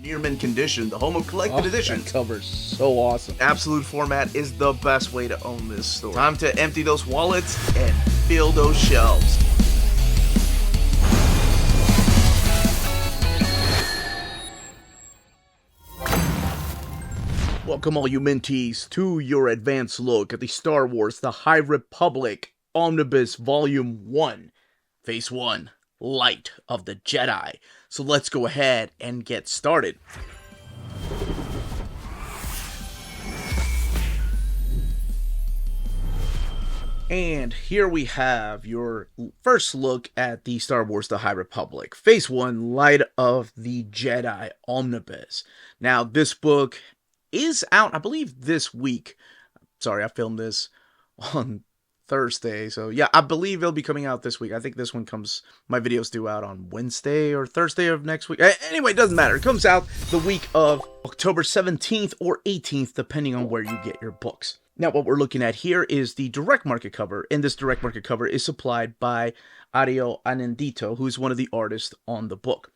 Near mint condition, the home of collected editions. That cover's so awesome. Absolute format is the best way to own this store. Time to empty those wallets and fill those shelves. Welcome all you minties to your advanced look at the Star Wars The High Republic Omnibus Volume 1, Phase 1, Light of the Jedi. So let's go ahead and get started. And here we have your first look at the Star Wars The High Republic, Phase 1, Light of the Jedi Omnibus. Now, this book is out, I believe, this week. Sorry, I filmed this on Thursday, so yeah, I believe it'll be coming out this week. I think this one my video's due out on Wednesday or Thursday of next week. Anyway, it doesn't matter. It comes out the week of October 17th or 18th, depending on where you get your books. Now, what we're looking at here is the direct market cover, and this direct market cover is supplied by Ario Anendito, who's one of the artists on the book.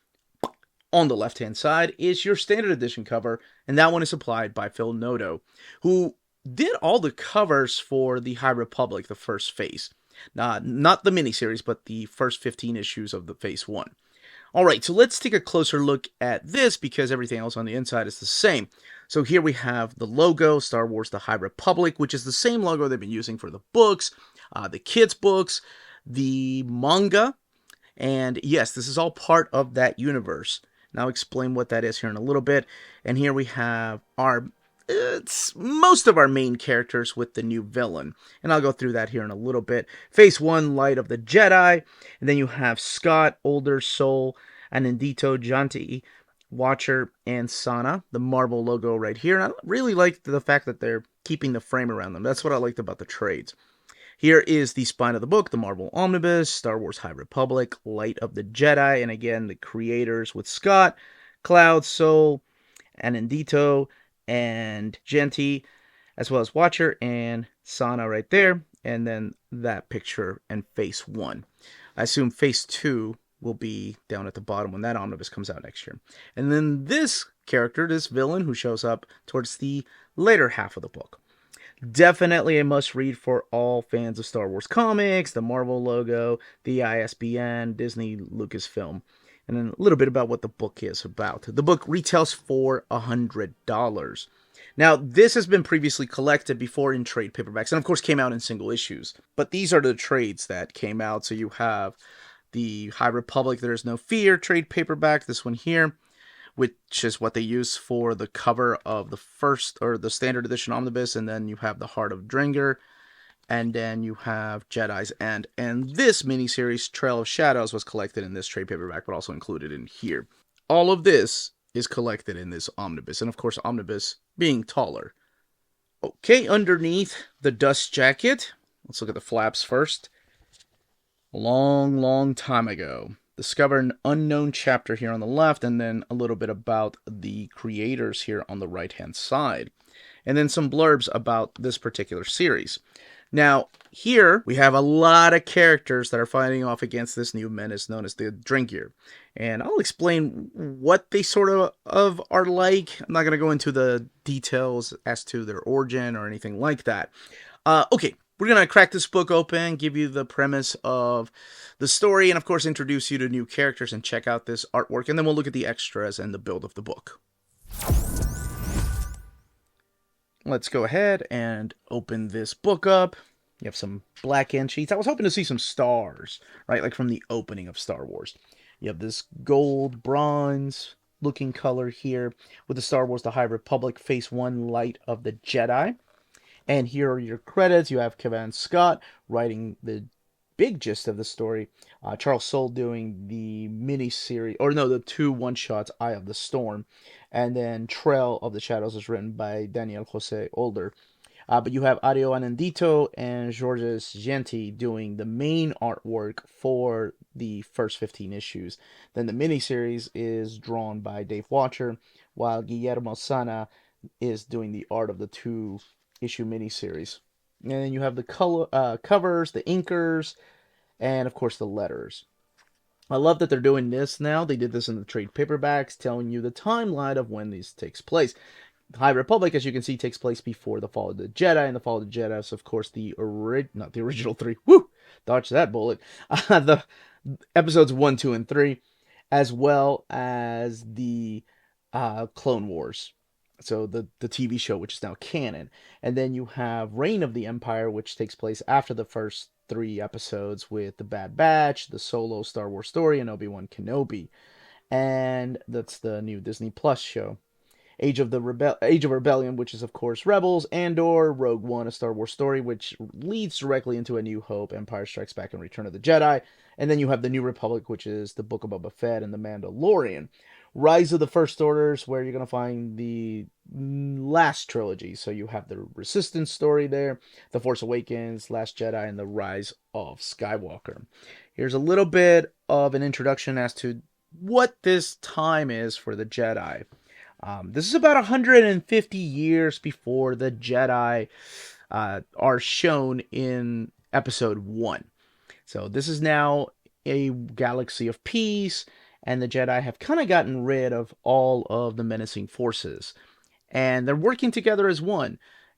On the left-hand side is your standard edition cover, and that one is supplied by Phil Noto, who did all the covers for the High Republic, the first phase. Not the miniseries, but the first 15 issues of the Phase 1. Alright, so let's take a closer look at this, because everything else on the inside is the same. So here we have the logo, Star Wars The High Republic, which is the same logo they've been using for the books, the kids' books, the manga, and yes, this is all part of that universe. Now I'll explain what that is here in a little bit. And here we have most of our main characters with the new villain. And I'll go through that here in a little bit. Phase 1, Light of the Jedi. And then you have Scott, Older Soul, Anendito, Janti, Watcher, and Sana. The Marvel logo right here. And I really like the fact that they're keeping the frame around them. That's what I liked about the trades. Here is the spine of the book, the Marvel Omnibus, Star Wars High Republic, Light of the Jedi, and again, the creators with Scott, Cloud, Soul, Anendito, and Genti, as well as Watcher and Sana right there, and then that picture and Phase 1. I assume Phase 2 will be down at the bottom when that Omnibus comes out next year. And then this character, this villain, who shows up towards the later half of the book. Definitely a must-read for all fans of Star Wars comics, the Marvel logo, the ISBN, Disney, Lucasfilm, and then a little bit about what the book is about. The book retails for $100. Now, this has been previously collected before in trade paperbacks, and of course came out in single issues. But these are the trades that came out. So you have the High Republic, There Is No Fear trade paperback, this one here, which is what they use for the cover of the first, or the standard edition omnibus, and then you have the Heart of Drenger, and then you have Jedi's End. And this miniseries, Trail of Shadows, was collected in this trade paperback, but also included in here. All of this is collected in this omnibus, and of course, omnibus being taller. Okay, underneath the dust jacket, let's look at the flaps first. A long, long time ago. Discover an unknown chapter here on the left, and then a little bit about the creators here on the right-hand side. And then some blurbs about this particular series. Now, here we have a lot of characters that are fighting off against this new menace known as the Drengir. And I'll explain what they sort of are like. I'm not going to go into the details as to their origin or anything like that. Okay. We're going to crack this book open, give you the premise of the story, and of course introduce you to new characters and check out this artwork, and then we'll look at the extras and the build of the book. Let's go ahead and open this book up. You have some black end sheets. I was hoping to see some stars, right, like from the opening of Star Wars. You have this gold, bronze looking color here with the Star Wars The High Republic Phase 1 Light of the Jedi. And here are your credits. You have Kevin Scott writing the big gist of the story. Charles Soule doing the mini-series, or no, the 2 one-shots, Eye of the Storm. And then Trail of the Shadows is written by Daniel Jose Older. But you have Ario Anendito and Georges Genti doing the main artwork for the first 15 issues. Then the mini-series is drawn by Dave Watcher, while Guillermo Sana is doing the art of the 2-issue miniseries. And then you have the color, covers, the inkers, and of course the letters. I love that they're doing this now. They did this in the trade paperbacks, telling you the timeline of when this takes place. High Republic, as you can see, takes place before the Fall of the Jedi, and the Fall of the Jedi is, of course, not the original three. Woo! Dodge that bullet. The episodes 1, 2, and 3, as well as the Clone Wars. So the TV show, which is now canon. And then you have Reign of the Empire, which takes place after the first 3 episodes with the Bad Batch, the Solo Star Wars story, and Obi-Wan Kenobi. And that's the new Disney Plus show. Age of Rebellion, which is of course Rebels, Andor, Rogue One, a Star Wars story, which leads directly into A New Hope, Empire Strikes Back, and Return of the Jedi. And then you have the New Republic, which is the Book of Boba Fett and the Mandalorian. Rise of the First Orders, where you're gonna find the last trilogy. So you have the Resistance story there, The Force Awakens, Last Jedi, and the Rise of Skywalker. Here's a little bit of an introduction as to what this time is for the Jedi. This is about 150 years before the Jedi are shown in episode 1. So this is now a galaxy of peace, and the Jedi have kind of gotten rid of all of the menacing forces. And they're working together as one.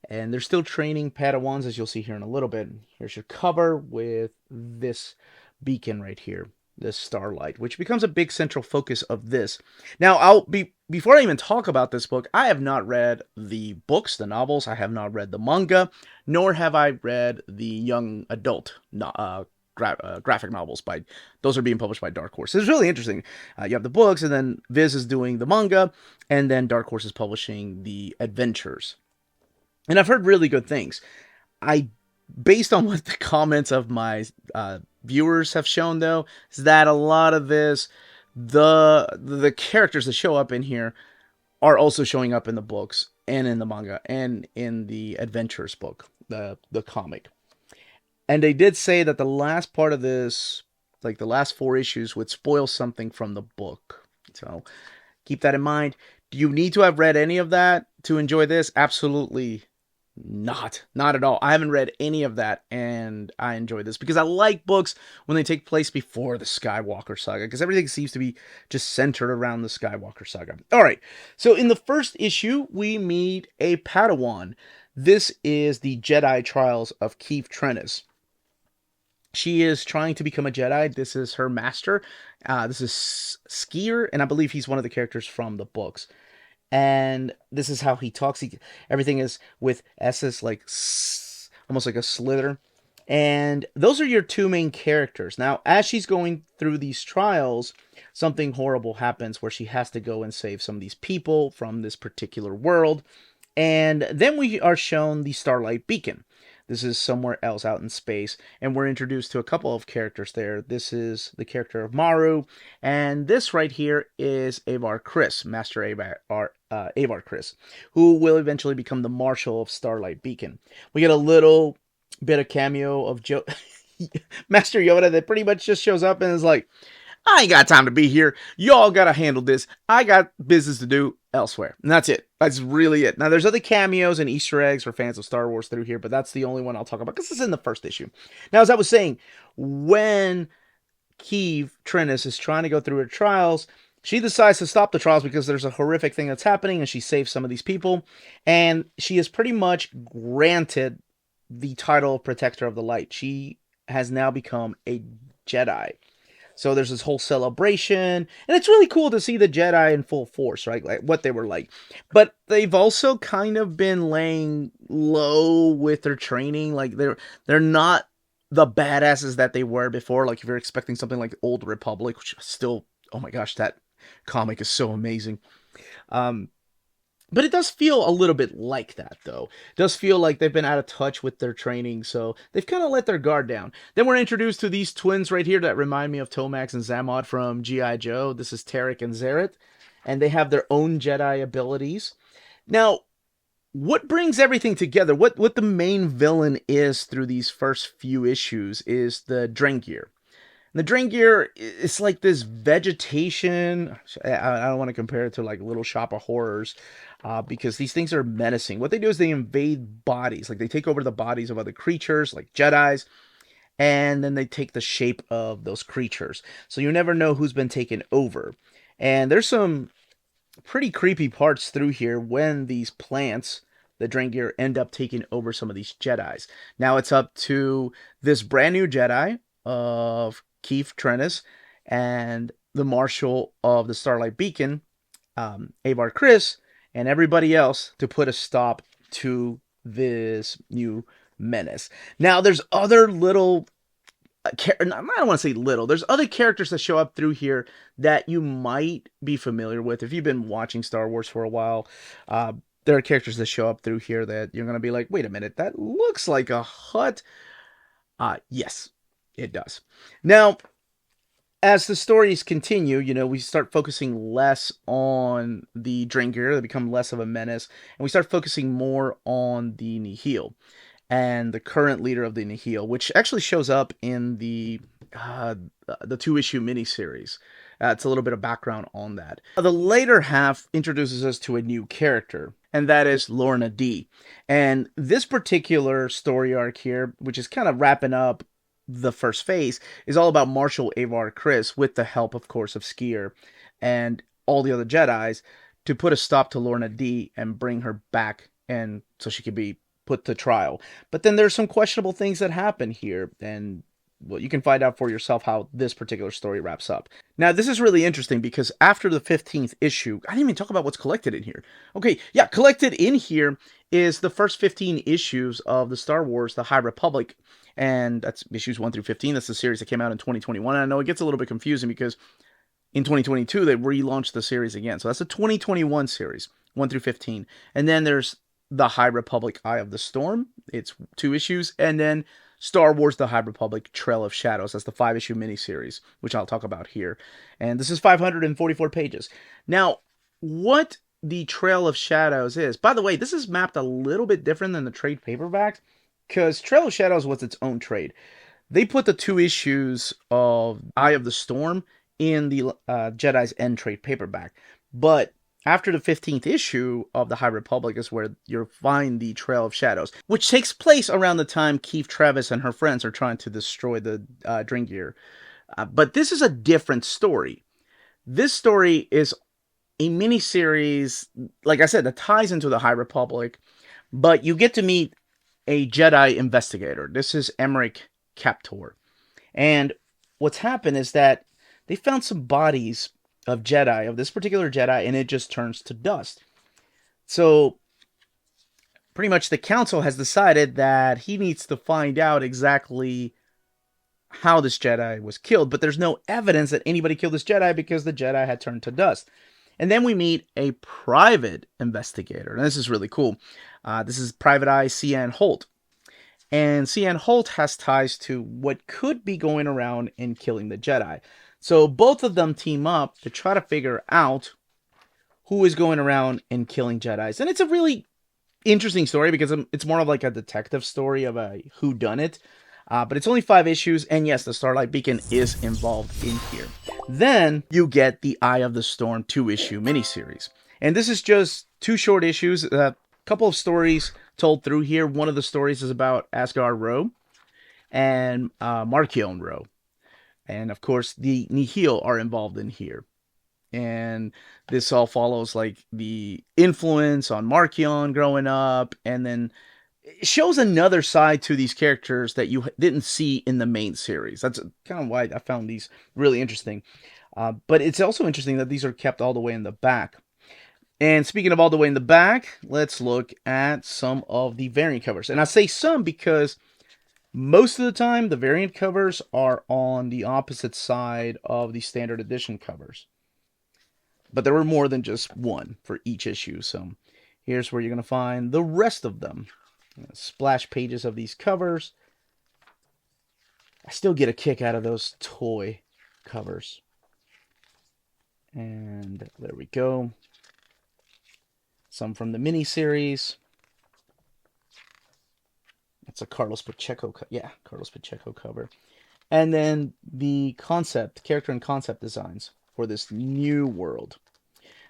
And they're still training Padawans, as you'll see here in a little bit. Here's your cover with this beacon right here, this starlight, which becomes a big central focus of this. Now, before I even talk about this book, I have not read the books, the novels. I have not read the manga, nor have I read the young adult graphic novels. Those are being published by Dark Horse. It's really interesting. You have the books, and then Viz is doing the manga, and then Dark Horse is publishing the adventures. And I've heard really good things. Based on what the comments of my viewers have shown, though, is that a lot of this, the characters that show up in here are also showing up in the books and in the manga and in the adventures book, the comic. And they did say that the last part of this, like the last 4 issues, would spoil something from the book. So keep that in mind. Do you need to have read any of that to enjoy this? Absolutely not at all. I haven't read any of that, and I enjoy this because I like books when they take place before the Skywalker saga, because everything seems to be just centered around the Skywalker saga. All right, so in the first issue, we meet a Padawan. This is the Jedi Trials of Keith Trennis. She is trying to become a Jedi. This is her master. This is Skier, and I believe he's one of the characters from the books. And this is how he talks. Everything is with S's, like almost like a slither. And those are your 2 main characters. Now, as she's going through these trials, something horrible happens where she has to go and save some of these people from this particular world. And then we are shown the Starlight Beacon. This is somewhere else out in space, and we're introduced to a couple of characters there. This is the character of Maru, and this right here is Avar Kriss, Master Avar Kriss, who will eventually become the Marshal of Starlight Beacon. We get a little bit of cameo of Master Yoda that pretty much just shows up and is like, I ain't got time to be here. Y'all gotta handle this. I got business to do elsewhere. And that's it. That's really it. Now, there's other cameos and Easter eggs for fans of Star Wars through here, but that's the only one I'll talk about because it's in the first issue. Now, as I was saying, when Keeve Trennis is trying to go through her trials, she decides to stop the trials because there's a horrific thing that's happening, and she saves some of these people. And she is pretty much granted the title of Protector of the Light. She has now become a Jedi. So there's this whole celebration, and it's really cool to see the Jedi in full force, right? Like what they were like. But they've also kind of been laying low with their training. Like they're not the badasses that they were before. Like if you're expecting something like Old Republic, which still, oh my gosh, that comic is so amazing. But it does feel a little bit like that, though. It does feel like they've been out of touch with their training, so they've kind of let their guard down. Then we're introduced to these twins right here that remind me of Tomax and Zamod from G.I. Joe. This is Tarek and Zaret, and they have their own Jedi abilities. Now, what brings everything together, what the main villain is through these first few issues is the Drengir. The Drengir is like this vegetation. I don't want to compare it to like Little Shop of Horrors because these things are menacing. What they do is they invade bodies. Like they take over the bodies of other creatures like Jedis. and then they take the shape of those creatures. So you never know who's been taken over. And there's some pretty creepy parts through here when these plants, the Drengir, end up taking over some of these Jedis. Now it's up to this brand new Jedi of Keith Trennis and the Marshal of the Starlight Beacon, Avar Chris, and everybody else to put a stop to this new menace. Now there's other little I don't want to say little. There's other characters that show up through here that you might be familiar with if you've been watching Star Wars for a while. Uh, there are characters that show up through here that you're going to be like, wait a minute, that looks like a hut. Yes, it does. Now, as the stories continue, we start focusing less on the Drengir. They become less of a menace, and we start focusing more on the Nihil and the current leader of the Nihil, which actually shows up in uh, the 2-issue miniseries. It's a little bit of background on that. The later half introduces us to a new character, and that is Lorna D. And this particular story arc here, which is kind of wrapping up the first phase, is all about Marshal Avar Chris, with the help, of course, of Skier and all the other Jedis, to put a stop to Lorna D and bring her back, and so she could be put to trial. But then there's some questionable things that happen here, and well, you can find out for yourself how this particular story wraps up. Now, this is really interesting because after the 15th issue, I didn't even talk about what's collected in here. Okay, yeah, collected in here is the first 15 issues of the Star Wars, The High Republic, and that's issues 1 through 15. That's the series that came out in 2021. And I know it gets a little bit confusing because in 2022 they relaunched the series again. So that's a 2021 series, 1 through 15. And then there's The High Republic Eye of the Storm. It's 2 issues. And then Star Wars The High Republic Trail of Shadows. That's the 5-issue miniseries, which I'll talk about here. And this is 544 pages. Now, what the Trail of Shadows is, by the way, this is mapped a little bit different than the trade paperbacks, because Trail of Shadows was its own trade. They put the 2 issues of Eye of the Storm in the Jedi's End trade paperback. But after the 15th issue of the High Republic is where you'll find the Trail of Shadows, which takes place around the time Keith Travis and her friends are trying to destroy the Drengir. But this is a different story. This story is a miniseries, like I said, that ties into the High Republic, but you get to meet a Jedi investigator. This is Emmerich Captor. And what's happened is that they found some bodies of Jedi, of this particular Jedi, and it just turns to dust. So, pretty much the council has decided that he needs to find out exactly how this Jedi was killed, but there's no evidence that anybody killed this Jedi because the Jedi had turned to dust. And then we meet a private investigator, and this is really cool. This is Private Eye Cian Holt. And Cian Holt has ties to what could be going around and killing the Jedi. So both of them team up to try to figure out who is going around and killing Jedis. And it's a really interesting story because it's more of like a detective story of a whodunit. But it's only 5 issues, and yes, the Starlight Beacon is involved in here. Then you get the Eye of the Storm 2-issue miniseries. And this is just 2 short issues, a couple of stories told through here. One of the stories is about Asgar Rowe and Marchion Rowe. And of course, the Nihil are involved in here. And this all follows like the influence on Marchion growing up, and then it shows another side to these characters that you didn't see in the main series. That's kind of why I found these really interesting. But it's also interesting that these are kept all the way in the back. And speaking of all the way in the back, let's look at some of the variant covers. And I say some because most of the time the variant covers are on the opposite side of the standard edition covers. But there were more than just one for each issue. So here's where you're going to find the rest of them. Splash pages of these covers. I still get a kick out of those toy covers. And there we go. Some from the mini-series. It's a Carlos Pacheco, Carlos Pacheco cover. And then the character and concept designs for this new world.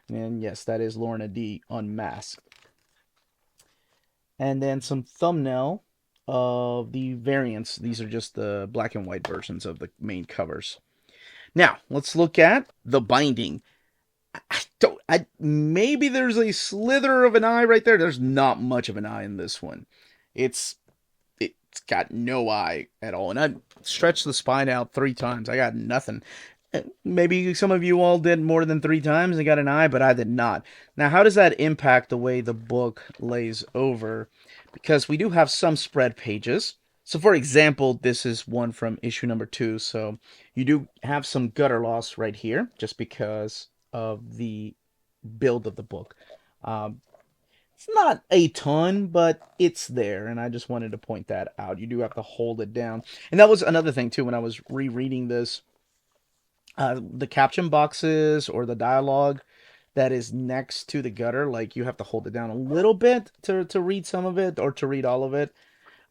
And yes, that is Lorna D unmasked. And then some thumbnail of the variants. These are just the black and white versions of the main covers. Now, let's look at the binding. Maybe there's a slither of an eye right there. There's not much of an eye in this one. It's got no eye at all. And I stretched the spine out 3 times. I got nothing. Maybe some of you all did more than 3 times and got an eye, but I did not. Now, how does that impact the way the book lays over? Because we do have some spread pages. So, for example, this is one from issue number 2. So, you do have some gutter loss right here, just because of the build of the book. It's not a ton, but it's there, and I just wanted to point that out. You do have to hold it down. And that was another thing, too, when I was rereading this. The caption boxes or the dialogue that is next to the gutter, like, you have to hold it down a little bit to read some of it or to read all of it.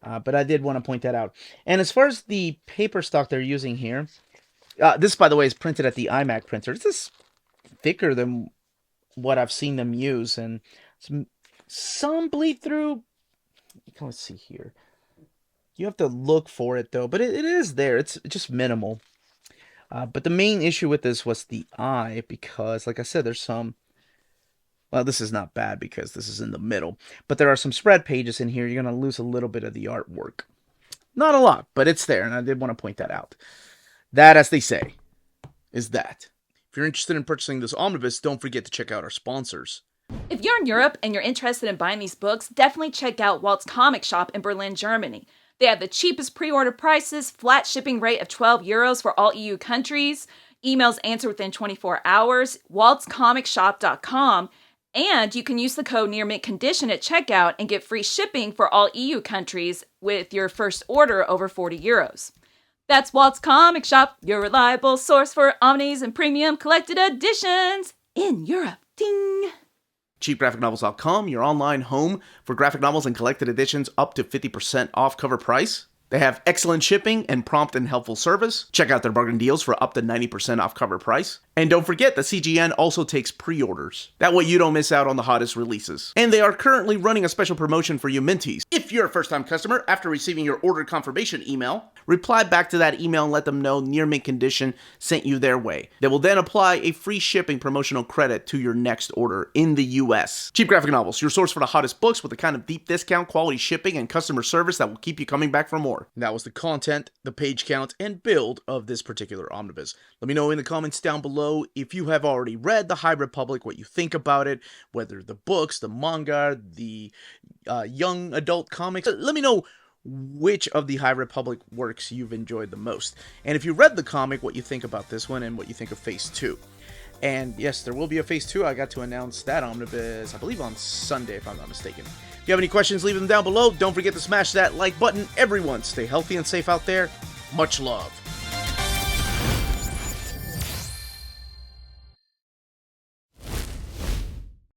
But I did want to point that out. And as far as the paper stock they're using here, this, by the way, is printed at the iMac printer. This is thicker than what I've seen them use, and some bleed through. Let's see here. You have to look for it, though, but it is there. It's just minimal. But the main issue with this was the eye, because, like I said, there's some... Well, this is not bad because this is in the middle. But there are some spread pages in here. You're going to lose a little bit of the artwork. Not a lot, but it's there, and I did want to point that out. That, as they say, is that. If you're interested in purchasing this omnibus, don't forget to check out our sponsors. If you're in Europe and you're interested in buying these books, definitely check out Walt's Comic Shop in Berlin, Germany. They have the cheapest pre-order prices, flat shipping rate of €12 for all EU countries, emails answered within 24 hours, waltscomicshop.com, and you can use the code nearmintcondition at checkout and get free shipping for all EU countries with your first order over €40. That's Walt's Comic Shop, your reliable source for omnis and premium collected editions in Europe. Ding! CheapGraphicNovels.com, your online home for graphic novels and collected editions up to 50% off cover price. They have excellent shipping and prompt and helpful service. Check out their bargain deals for up to 90% off cover price. And don't forget that CGN also takes pre-orders. That way you don't miss out on the hottest releases. And they are currently running a special promotion for you Minties. If you're a first-time customer, after receiving your order confirmation email, reply back to that email and let them know Near Mint Condition sent you their way. They will then apply a free shipping promotional credit to your next order in the US. Cheap Graphic Novels, your source for the hottest books with the kind of deep discount, quality shipping, and customer service that will keep you coming back for more. And that was the content, the page count, and build of this particular omnibus. Let me know in the comments down below if you have already read The High Republic, what you think about it, whether the books, the manga, the young adult comics. Let me know which of the High Republic works you've enjoyed the most. And if you read the comic, what you think about this one and what you think of Phase 2. And yes, there will be a Phase 2. I got to announce that omnibus, I believe, on Sunday, if I'm not mistaken. If you have any questions, leave them down below. Don't forget to smash that like button. Everyone, stay healthy and safe out there. Much love.